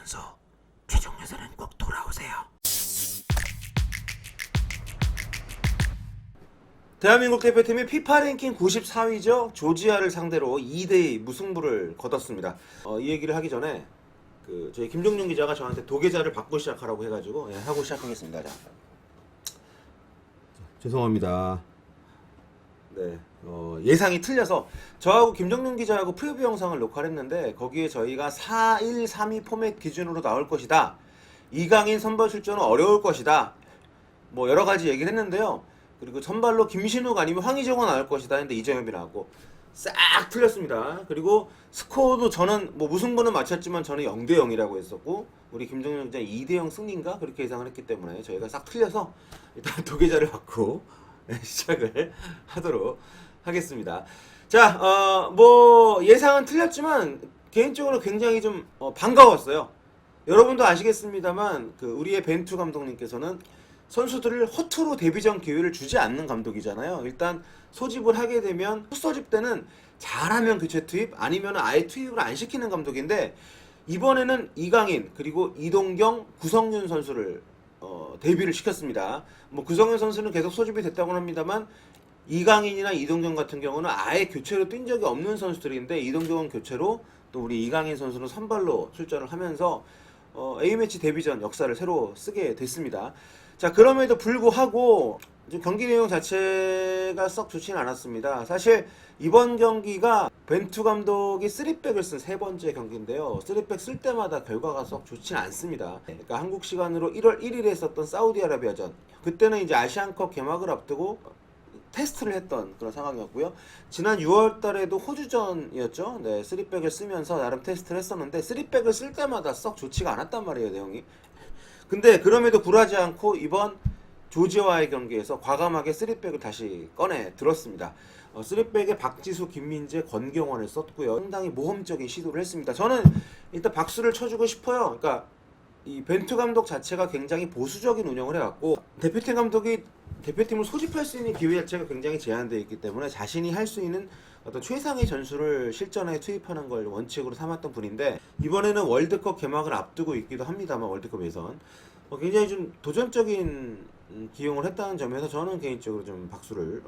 선수 최종 예선은 꼭 돌아오세요. 대한민국 대표팀이 피파 랭킹 94위죠. 조지아를 상대로 2대2 무승부를 거뒀습니다. 이 얘기를 하기 전에 저희 김종윤 기자가 저한테 도계자를 받고 시작하라고 해가지고 하고 시작하겠습니다. 자. 죄송합니다. 네, 예상이 틀려서 저하고 김정윤 기자하고 프리뷰 영상을 녹화를 했는데 거기에 저희가 4-1-3-2 포맷 기준으로 나올 것이다. 이강인 선발 출전은 어려울 것이다. 뭐 여러 가지 얘기를 했는데요. 그리고 선발로 김신욱 아니면 황의정은 나올 것이다 했는데 이정엽이 나왔고 싹 틀렸습니다. 그리고 스코어도 저는 뭐 무승부는 맞췄지만 저는 0대0이라고 했었고 우리 김정윤 기자 2대0 승리인가 그렇게 예상을 했기 때문에 저희가 싹 틀려서 일단 도계자를 받고 시작을 하도록 하겠습니다. 자, 뭐 예상은 틀렸지만 개인적으로 굉장히 좀 반가웠어요. 여러분도 아시겠습니다만 우리의 벤투 감독님께서는 선수들을 허투루 데뷔전 기회를 주지 않는 감독이잖아요. 일단 소집을 하게 되면 첫 소집 때는 잘하면 교체 투입 아니면 아예 투입을 안 시키는 감독인데 이번에는 이강인 그리고 이동경, 구성윤 선수를 데뷔를 시켰습니다. 뭐 구성윤 선수는 계속 소집이 됐다고 합니다만 이강인이나 이동경 같은 경우는 아예 교체로 뛴 적이 없는 선수들인데 이동경은 교체로 또 우리 이강인 선수는 선발로 출전을 하면서 A매치 데뷔전 역사를 새로 쓰게 됐습니다. 자, 그럼에도 불구하고 경기 내용 자체가 썩 좋지는 않았습니다. 사실 이번 경기가 벤투 감독이 3백을 쓴 세 번째 경기인데요. 3백 쓸 때마다 결과가 썩 좋지는 않습니다. 그러니까 한국 시간으로 1월 1일에 했었던 사우디아라비아전 그때는 이제 아시안컵 개막을 앞두고 테스트를 했던 그런 상황이었고요. 지난 6월 달에도 호주전이었죠. 네, 3백을 쓰면서 나름 테스트를 했었는데 3백을 쓸 때마다 썩 좋지가 않았단 말이에요, 내용이. 근데 그럼에도 굴하지 않고 이번 조지아와의 경기에서 과감하게 3백을 다시 꺼내 들었습니다. 3백에 박지수, 김민재, 권경원을 썼고요. 상당히 모험적인 시도를 했습니다. 저는 일단 박수를 쳐주고 싶어요. 그러니까 이 벤투 감독 자체가 굉장히 보수적인 운영을 해왔고 대표팀 감독이 대표팀을 소집할 수 있는 기회 자체가 굉장히 제한되어 있기 때문에 자신이 할 수 있는 어떤 최상의 전술을 실전에 투입하는 걸 원칙으로 삼았던 분인데 이번에는 월드컵 개막을 앞두고 있기도 합니다만 월드컵에선 굉장히 좀 도전적인 기용을 했다는 점에서 저는 개인적으로 좀 박수를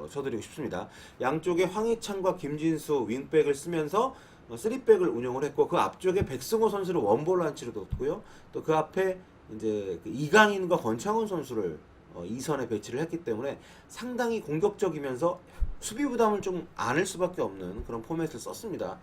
쳐드리고 싶습니다. 양쪽에 황희찬과 김진수 윙백을 쓰면서 3백을 운영을 했고 그 앞쪽에 백승호 선수를 원볼란치로 뒀고요. 또 그 앞에 이제 이강인과 권창훈 선수를 2선에 배치를 했기 때문에 상당히 공격적이면서 수비 부담을 좀 안을 수밖에 없는 그런 포맷을 썼습니다.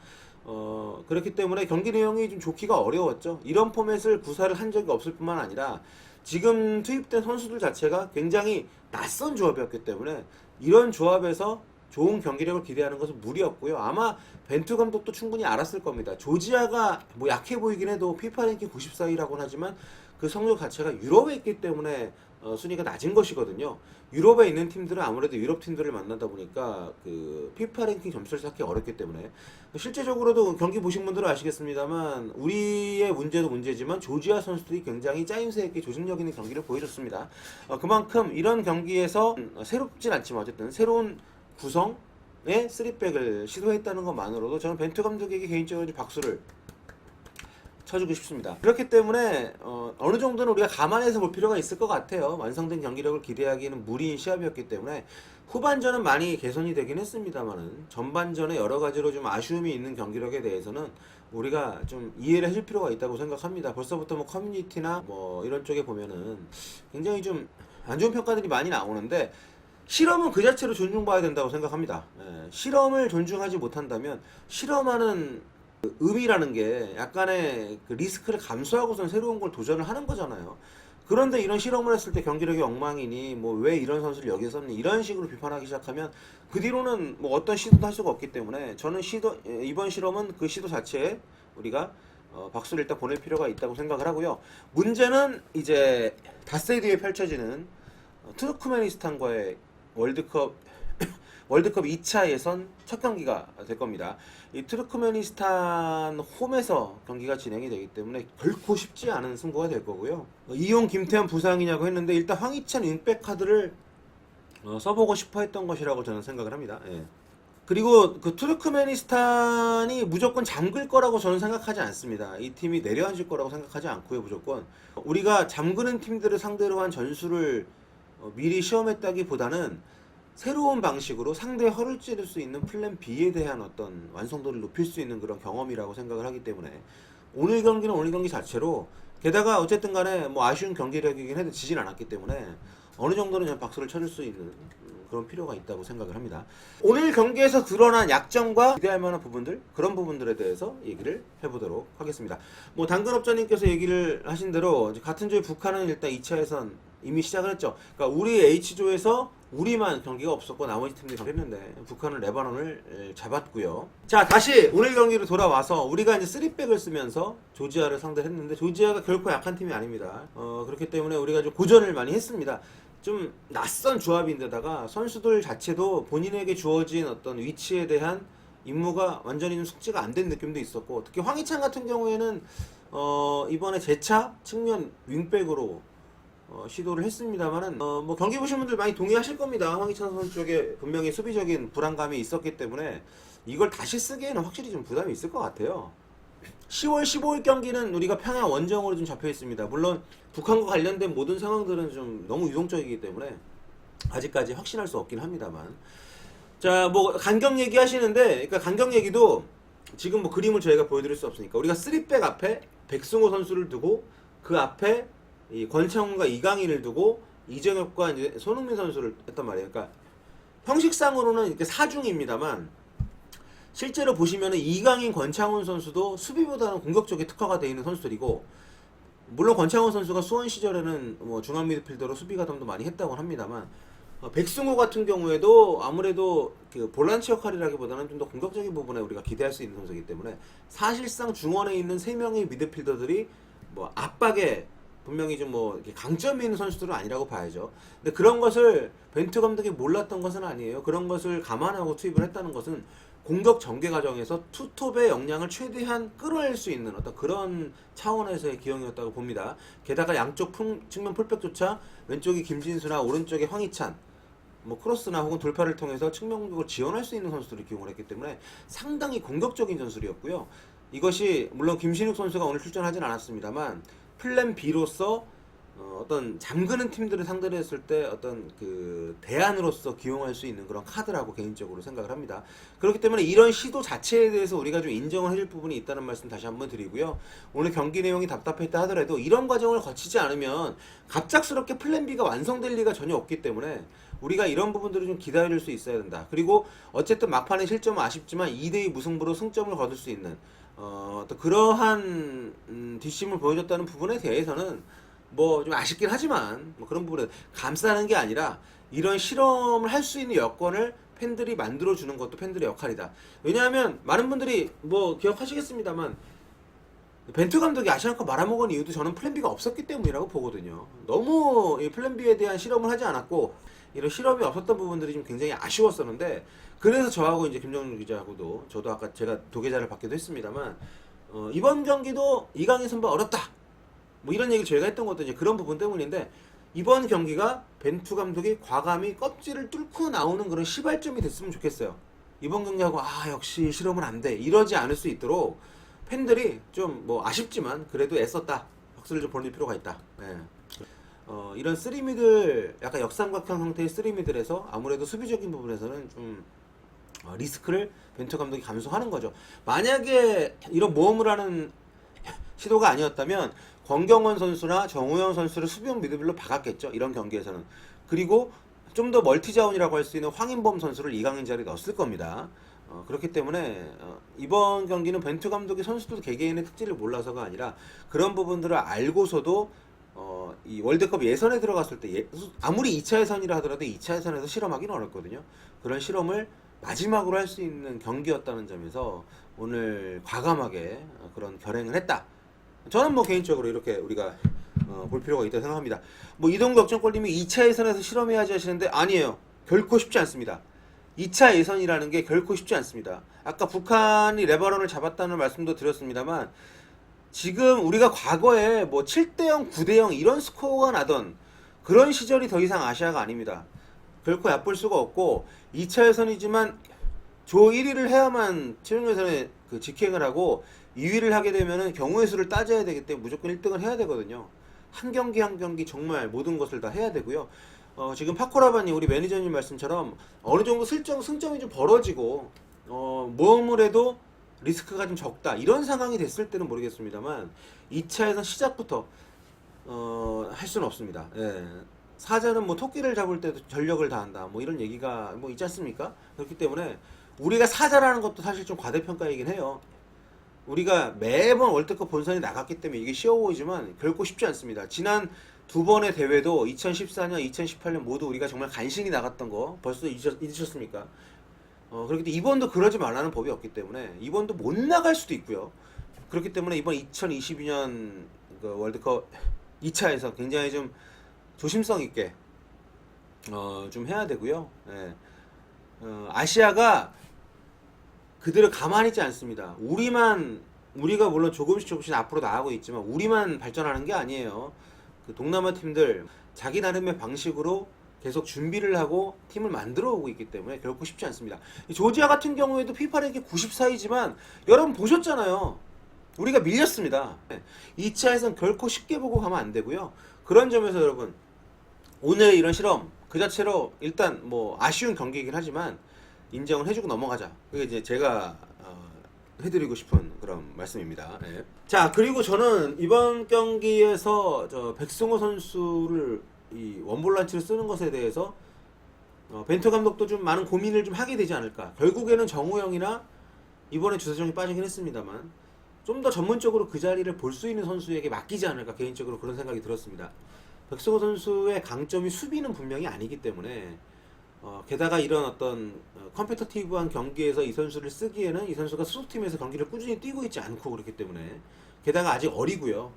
그렇기 때문에 경기 내용이 좀 좋기가 어려웠죠. 이런 포맷을 구사를 한 적이 없을 뿐만 아니라 지금 투입된 선수들 자체가 굉장히 낯선 조합이었기 때문에 이런 조합에서 좋은 경기력을 기대하는 것은 무리였고요. 아마 벤투 감독도 충분히 알았을 겁니다. 조지아가 뭐 약해 보이긴 해도 피파 랭킹 94위라고는 하지만 그 성적 자체가 유럽에 있기 때문에 순위가 낮은 것이거든요. 유럽에 있는 팀들은 아무래도 유럽 팀들을 만나다 보니까 피파 랭킹 점수를 찾기 어렵기 때문에 실제적으로도 경기 보신 분들은 아시겠습니다만 우리의 문제도 문제지만 조지아 선수들이 굉장히 짜임새 있게 조직력 있는 경기를 보여줬습니다. 그만큼 이런 경기에서 새롭진 않지만 어쨌든 새로운 구성의 3백을 시도했다는 것만으로도 저는 벤투 감독에게 개인적으로 박수를 쳐주고 싶습니다. 그렇기 때문에 어느 정도는 우리가 감안해서 볼 필요가 있을 것 같아요. 완성된 경기력을 기대하기에는 무리인 시합이었기 때문에 후반전은 많이 개선이 되긴 했습니다만은 전반전에 여러 가지로 좀 아쉬움이 있는 경기력에 대해서는 우리가 좀 이해를 해줄 필요가 있다고 생각합니다. 벌써부터 뭐 커뮤니티나 뭐 이런 쪽에 보면은 굉장히 좀 안 좋은 평가들이 많이 나오는데 실험은 그 자체로 존중받아야 된다고 생각합니다. 실험을 존중하지 못한다면 실험하는 의미라는 게 약간의 리스크를 감수하고선 새로운 걸 도전을 하는 거잖아요. 그런데 이런 실험을 했을 때 경기력이 엉망이니 뭐 왜 이런 선수를 여기에 썼니 이런 식으로 비판하기 시작하면 그 뒤로는 뭐 어떤 시도도 할 수가 없기 때문에 저는 이번 실험은 그 시도 자체에 우리가 박수를 일단 보낼 필요가 있다고 생각을 하고요. 문제는 이제 닷새 뒤에 펼쳐지는 투르크메니스탄과의 월드컵 2차 예선 첫 경기가 될 겁니다. 이 투르크메니스탄 홈에서 경기가 진행이 되기 때문에 결코 쉽지 않은 승부가 될 거고요. 이용 김태현 부상이냐고 했는데 일단 황희찬 윙백 카드를 써보고 싶어 했던 것이라고 저는 생각을 합니다. 예. 그리고 그 투르크메니스탄이 무조건 잠글 거라고 저는 생각하지 않습니다. 이 팀이 내려앉을 거라고 생각하지 않고요, 무조건. 우리가 잠그는 팀들을 상대로 한 전술을 미리 시험했다기보다는 새로운 방식으로 상대의 허를 찌를 수 있는 플랜 B에 대한 어떤 완성도를 높일 수 있는 그런 경험이라고 생각을 하기 때문에 오늘 경기는 오늘 경기 자체로, 게다가 어쨌든 간에 뭐 아쉬운 경기력이긴 해도 지진 않았기 때문에 어느 정도는 좀 박수를 쳐줄 수 있는 그런 필요가 있다고 생각을 합니다. 오늘 경기에서 드러난 약점과 기대할 만한 부분들, 그런 부분들에 대해서 얘기를 해보도록 하겠습니다. 뭐 당근업자님께서 얘기를 하신 대로 같은 조의 북한은 일단 2차 예선 이미 시작을 했죠. 그러니까 우리 H조에서 우리만 경기가 없었고 나머지 팀들이 경기했는데 북한은 레바논을 잡았고요. 자, 다시 오늘 경기로 돌아와서 우리가 이제 3백을 쓰면서 조지아를 상대를 했는데 조지아가 결코 약한 팀이 아닙니다. 그렇기 때문에 우리가 좀 고전을 많이 했습니다. 좀 낯선 조합인데다가 선수들 자체도 본인에게 주어진 어떤 위치에 대한 임무가 완전히 좀 숙지가 안 된 느낌도 있었고, 특히 황희찬 같은 경우에는 이번에 재차 측면 윙백으로 시도를 했습니다만은 뭐 경기 보신 분들 많이 동의하실 겁니다. 황희찬 선수 쪽에 분명히 수비적인 불안감이 있었기 때문에 이걸 다시 쓰기에는 확실히 좀 부담이 있을 것 같아요. 10월 15일 경기는 우리가 평양 원정으로 좀 잡혀 있습니다. 물론 북한과 관련된 모든 상황들은 좀 너무 유동적이기 때문에 아직까지 확신할 수 없긴 합니다만, 자, 뭐 간격 얘기 하시는데, 그러니까 간격 얘기도 지금 뭐 그림을 저희가 보여드릴 수 없으니까 우리가 3백 앞에 백승호 선수를 두고 그 앞에 이 권창훈과 이강인을 두고 이정엽과 이제 손흥민 선수를 했단 말이에요. 그러니까 형식상으로는 이렇게 사중입니다만 실제로 보시면은 이강인, 권창훈 선수도 수비보다는 공격적인 특화가 되어 있는 선수들이고, 물론 권창훈 선수가 수원 시절에는 뭐 중앙 미드필더로 수비 가담도 많이 했다고 합니다만 백승호 같은 경우에도 아무래도 그 볼란치 역할이라기보다는 좀 더 공격적인 부분에 우리가 기대할 수 있는 선수이기 때문에 사실상 중원에 있는 3명의 미드필더들이 뭐 압박에 분명히 좀 뭐 강점이 있는 선수들은 아니라고 봐야죠. 근데 그런 것을 벤투 감독이 몰랐던 것은 아니에요. 그런 것을 감안하고 투입을 했다는 것은 공격 전개 과정에서 투톱의 역량을 최대한 끌어낼 수 있는 어떤 그런 차원에서의 기용이었다고 봅니다. 게다가 양쪽 측면 풀백조차 왼쪽이 김진수나 오른쪽에 황희찬, 뭐 크로스나 혹은 돌파를 통해서 측면 공격을 지원할 수 있는 선수들을 기용을 했기 때문에 상당히 공격적인 전술이었고요. 이것이 물론 김신욱 선수가 오늘 출전하진 않았습니다만 플랜 B로서 어떤 잠그는 팀들을 상대로 했을 때 어떤 그 대안으로서 기용할 수 있는 그런 카드라고 개인적으로 생각을 합니다. 그렇기 때문에 이런 시도 자체에 대해서 우리가 좀 인정을 해줄 부분이 있다는 말씀 다시 한번 드리고요. 오늘 경기 내용이 답답했다 하더라도 이런 과정을 거치지 않으면 갑작스럽게 플랜 B가 완성될 리가 전혀 없기 때문에 우리가 이런 부분들을 좀 기다릴 수 있어야 된다. 그리고 어쨌든 막판의 실점은 아쉽지만 2대2 무승부로 승점을 거둘 수 있는 또 그러한 뒷심을 보여줬다는 부분에 대해서는 뭐 좀 아쉽긴 하지만 뭐 그런 부분에 감싸는 게 아니라 이런 실험을 할 수 있는 여건을 팬들이 만들어주는 것도 팬들의 역할이다. 왜냐하면 많은 분들이 뭐 기억하시겠습니다만 벤투 감독이 아시안컵 말아먹은 이유도 저는 플랜 B가 없었기 때문이라고 보거든요. 너무 이 플랜 B에 대한 실험을 하지 않았고 이런 실험이 없었던 부분들이 좀 굉장히 아쉬웠었는데, 그래서 저하고 이제 김정준 기자하고도 저도 아까 제가 도계자를 받기도 했습니다만 이번 경기도 이강인 선발 어렵다 뭐 이런 얘기를 저희가 했던 것도 이제 그런 부분 때문인데, 이번 경기가 벤투 감독이 과감히 껍질을 뚫고 나오는 그런 시발점이 됐으면 좋겠어요. 이번 경기하고 역시 실험은 안 돼 이러지 않을 수 있도록 팬들이 좀 뭐 아쉽지만 그래도 애썼다 박수를 좀 보낼 필요가 있다. 네. 이런 3미들 약간 역삼각형 형태의 3미들에서 아무래도 수비적인 부분에서는 좀 리스크를 벤투 감독이 감수하는 거죠. 만약에 이런 모험을 하는 시도가 아니었다면 권경원 선수나 정우영 선수를 수비형 미드필더로 박았겠죠. 이런 경기에서는. 그리고 좀 더 멀티자원이라고 할 수 있는 황인범 선수를 이강인 자리에 넣었을 겁니다. 그렇기 때문에 이번 경기는 벤투 감독이 선수들 개개인의 특질을 몰라서가 아니라 그런 부분들을 알고서도 이 월드컵 예선에 들어갔을 때 아무리 2차 예선이라 하더라도 2차 예선에서 실험하기는 어렵거든요. 그런 실험을 마지막으로 할 수 있는 경기였다는 점에서 오늘 과감하게 그런 결행을 했다. 저는 뭐 개인적으로 이렇게 우리가 볼 필요가 있다고 생각합니다. 뭐 이동국 역전골님이 2차 예선에서 실험해야지 하시는데 아니에요. 결코 쉽지 않습니다. 2차 예선이라는 게 결코 쉽지 않습니다. 아까 북한이 레바논을 잡았다는 말씀도 드렸습니다만 지금 우리가 과거에 뭐 7대0, 9대0 이런 스코어가 나던 그런 시절이 더 이상 아시아가 아닙니다. 결코 얕볼 수가 없고 2차 예선이지만 조 1위를 해야만 최종 예선에 그 직행을 하고 2위를 하게 되면은 경우의 수를 따져야 되기 때문에 무조건 1등을 해야 되거든요. 한 경기 한 경기 정말 모든 것을 다 해야 되고요. 지금 파코라바님 우리 매니저님 말씀처럼 어느 정도 승점이 좀 벌어지고 모험을 해도 리스크가 좀 적다 이런 상황이 됐을 때는 모르겠습니다만 2차에서 시작부터 할 수는 없습니다. 예. 사자는 뭐 토끼를 잡을 때도 전력을 다한다 뭐 이런 얘기가 뭐 있지 않습니까? 그렇기 때문에 우리가 사자라는 것도 사실 좀 과대평가이긴 해요. 우리가 매번 월드컵 본선에 나갔기 때문에 이게 쉬워 보이지만 결코 쉽지 않습니다. 지난 두 번의 대회도 2014년, 2018년 모두 우리가 정말 간신히 나갔던 거 벌써 잊으셨습니까? 그렇기 때문에 이번도 그러지 말라는 법이 없기 때문에 이번도 못 나갈 수도 있고요. 그렇기 때문에 이번 2022년 그 월드컵 2차에서 굉장히 좀 조심성 있게 좀 해야 되고요. 예. 아시아가 그대로 가만히 있지 않습니다. 우리가 물론 조금씩 앞으로 나가고 있지만 우리만 발전하는 게 아니에요. 그 동남아 팀들 자기 나름의 방식으로 계속 준비를 하고 팀을 만들어 오고 있기 때문에 결코 쉽지 않습니다. 조지아 같은 경우에도 피파 랭킹 94위지만 여러분 보셨잖아요. 우리가 밀렸습니다. 2차에선 결코 쉽게 보고 가면 안 되고요. 그런 점에서 여러분 오늘의 이런 실험 그 자체로 일단 뭐 아쉬운 경기이긴 하지만 인정을 해주고 넘어가자. 그게 이제 제가 해드리고 싶은 그런 말씀입니다. 네. 자 그리고 저는 이번 경기에서 백승호 선수를 이 원볼란치를 쓰는 것에 대해서 벤투 감독도 좀 많은 고민을 좀 하게 되지 않을까. 결국에는 정우영이나 이번에 주세종이 빠지긴 했습니다만 좀 더 전문적으로 그 자리를 볼 수 있는 선수에게 맡기지 않을까 개인적으로 그런 생각이 들었습니다. 백승호 선수의 강점이 수비는 분명히 아니기 때문에 게다가 이런 어떤 컴피터티브한 경기에서 이 선수를 쓰기에는 이 선수가 소속팀에서 경기를 꾸준히 뛰고 있지 않고 그렇기 때문에 게다가 아직 어리고요.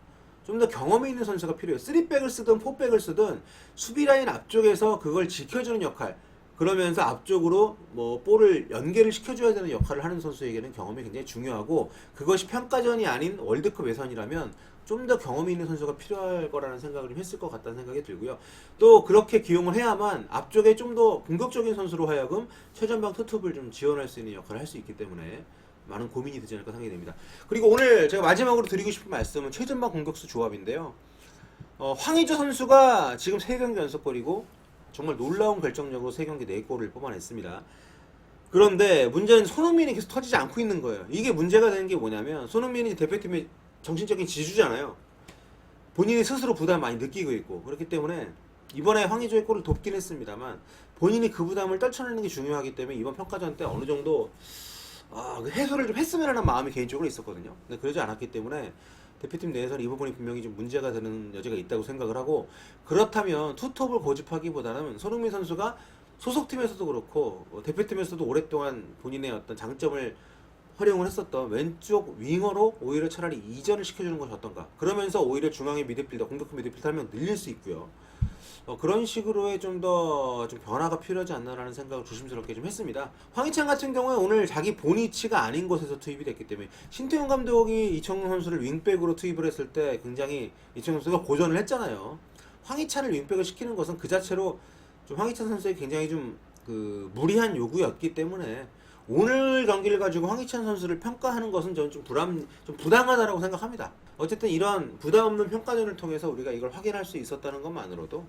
좀 더 경험이 있는 선수가 필요해요. 3백을 쓰든 4백을 쓰든 수비 라인 앞쪽에서 그걸 지켜주는 역할 그러면서 앞쪽으로 뭐 볼을 연계를 시켜줘야 되는 역할을 하는 선수에게는 경험이 굉장히 중요하고 그것이 평가전이 아닌 월드컵 예선이라면 좀 더 경험이 있는 선수가 필요할 거라는 생각을 좀 했을 것 같다는 생각이 들고요. 또 그렇게 기용을 해야만 앞쪽에 좀 더 공격적인 선수로 하여금 최전방 투톱을 좀 지원할 수 있는 역할을 할 수 있기 때문에 많은 고민이 되지 않을까 생각이 됩니다. 그리고 오늘 제가 마지막으로 드리고 싶은 말씀은 최전방 공격수 조합인데요. 황의조 선수가 지금 3경기 연속골이고 정말 놀라운 결정력으로 3경기 4골을 뽑아냈습니다. 그런데 문제는 손흥민이 계속 터지지 않고 있는 거예요. 이게 문제가 되는 게 뭐냐면 손흥민이 대표팀의 정신적인 지주잖아요. 본인이 스스로 부담을 많이 느끼고 있고 그렇기 때문에 이번에 황의조의 골을 돕긴 했습니다만 본인이 그 부담을 떨쳐내는 게 중요하기 때문에 이번 평가전 때 어느 정도 해소를 좀 했으면 하는 마음이 개인적으로 있었거든요. 근데 그러지 않았기 때문에 대표팀 내에서는 이 부분이 분명히 좀 문제가 되는 여지가 있다고 생각을 하고 그렇다면 투톱을 고집하기보다는 손흥민 선수가 소속팀에서도 그렇고 대표팀에서도 오랫동안 본인의 어떤 장점을 활용을 했었던 왼쪽 윙어로 오히려 차라리 이전을 시켜주는 것이 어떤가. 그러면서 오히려 중앙의 미드필더, 공격형 미드필더 한 명 늘릴 수 있고요. 그런 식으로의 좀 더 좀 변화가 필요하지 않나라는 생각을 조심스럽게 좀 했습니다. 황희찬 같은 경우에 오늘 자기 본위치가 아닌 곳에서 투입이 됐기 때문에 신태용 감독이 이청용 선수를 윙백으로 투입을 했을 때 굉장히 이청용 선수가 고전을 했잖아요. 황희찬을 윙백을 시키는 것은 그 자체로 좀 황희찬 선수의 굉장히 좀 그 무리한 요구였기 때문에 오늘 경기를 가지고 황희찬 선수를 평가하는 것은 저는 좀 부당하다라고 생각합니다. 어쨌든 이런 부담 없는 평가전을 통해서 우리가 이걸 확인할 수 있었다는 것만으로도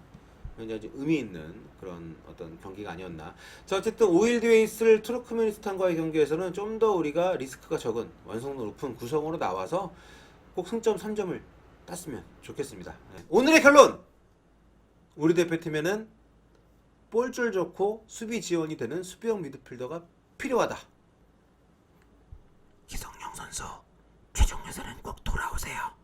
굉장히 의미 있는 그런 어떤 경기가 아니었나. 자, 어쨌든 5일 뒤에 있을 투르크메니스탄과의 경기에서는 좀 더 우리가 리스크가 적은 완성도 높은 구성으로 나와서 꼭 승점 3점을 땄으면 좋겠습니다. 네. 오늘의 결론! 우리 대표팀에는 볼줄 좋고 수비 지원이 되는 수비형 미드필더가 필요하다. 기성용 선수 최종 예선엔 꼭 돌아오세요.